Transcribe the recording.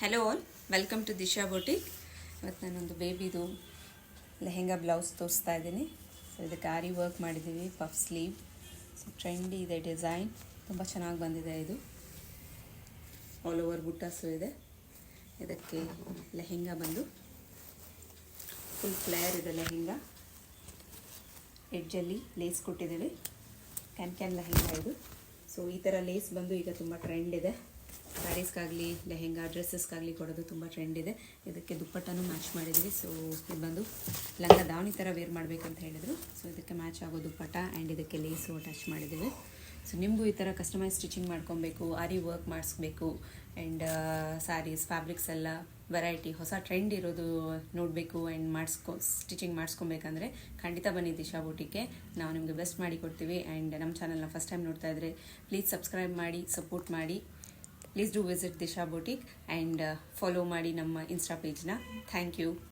Hello all, welcome to Disha boutique. ಇವತ್ತು ನಾನೊಂದು ಬೇಬಿದು ಲೆಹೆಂಗಾ ಬ್ಲೌಸ್ ತೋರಿಸ್ತಾ ಇದ್ದೀನಿ. ಸೊ ಇದಕ್ಕೆ ಆರಿ ವರ್ಕ್ ಮಾಡಿದ್ದೀವಿ, ಪಫ್ ಸ್ಲೀವ್. ಸೊ ಟ್ರೆಂಡಿ ಇದೆ ಡಿಸೈನ್, ತುಂಬ ಚೆನ್ನಾಗಿ ಬಂದಿದೆ. ಇದು ಆಲ್ ಓವರ್ ಬುಟ್ಟಾಸು ಇದೆ. ಇದಕ್ಕೆ ಲೆಹೆಂಗಾ ಬಂದು ಫುಲ್ ಫ್ಲೇಯರ್ ಇದೆ. ಲೆಹೆಂಗಾ ಎಡ್ಜಲ್ಲಿ ಲೇಸ್ ಕೊಟ್ಟಿದ್ದೀವಿ. ಕ್ಯಾನ್ ಲೆಹೆಂಗಾ ಇದು. ಸೊ ಈ ಥರ ಲೇಸ್ ಬಂದು ಈಗ ತುಂಬ ಟ್ರೆಂಡ್ ಇದೆ. ಸ್ಯಾರೀಸ್ಗಾಗಲಿ ಲೆಹೆಂಗಾ ಡ್ರೆಸ್ಸಸ್ಗಾಗಲಿ ಕೊಡೋದು ತುಂಬ ಟ್ರೆಂಡ್ ಇದೆ. ಇದಕ್ಕೆ ದುಪ್ಪಟ್ಟನೂ ಮ್ಯಾಚ್ ಮಾಡಿದ್ದೀವಿ. ಸೊ ಇದು ಬಂದು ಲಂಗ ದಾವಣಿ ಥರ ವೇರ್ ಮಾಡಬೇಕಂತ ಹೇಳಿದರು. ಸೊ ಇದಕ್ಕೆ ಮ್ಯಾಚ್ ಆಗೋ ದುಪ್ಪಟ್ಟ ಆ್ಯಂಡ್ ಇದಕ್ಕೆ ಲೇಸು ಅಟ್ಯಾಚ್ ಮಾಡಿದ್ದೀವಿ. ಸೊ ನಿಮಗೂ ಈ ಥರ ಕಸ್ಟಮೈಸ್ ಸ್ಟಿಚಿಂಗ್ ಮಾಡ್ಕೊಬೇಕು, ಆರಿ ವರ್ಕ್ ಮಾಡಿಸ್ಬೇಕು ಆ್ಯಂಡ್ ಸ್ಯಾರೀಸ್ ಫ್ಯಾಬ್ರಿಕ್ಸ್ ಎಲ್ಲ ವೆರೈಟಿ ಹೊಸ ಟ್ರೆಂಡ್ ಇರೋದು ನೋಡಬೇಕು ಆ್ಯಂಡ್ ಸ್ಟಿಚಿಂಗ್ ಮಾಡಿಸ್ಕೊಬೇಕಂದ್ರೆ ಖಂಡಿತ ಬನ್ನಿ ದಿಶಾ ಬೊಟಿಕ್ಗೆ. ನಾವು ನಿಮಗೆ ಬೆಸ್ಟ್ ಮಾಡಿ ಕೊಡ್ತೀವಿ. ಆ್ಯಂಡ್ ನಮ್ಮ ಚಾನಲ್ನ ಫಸ್ಟ್ ಟೈಮ್ ನೋಡ್ತಾ ಇದ್ದರೆ ಪ್ಲೀಸ್ ಸಬ್ಸ್ಕ್ರೈಬ್ ಮಾಡಿ, ಸಪೋರ್ಟ್ ಮಾಡಿ. Please do visit Disha Boutique and follow ಮಾಡಿ ನಮ್ಮ ಇನ್ಸ್ಟಾ ಪೇಜ್ನ. Thank you.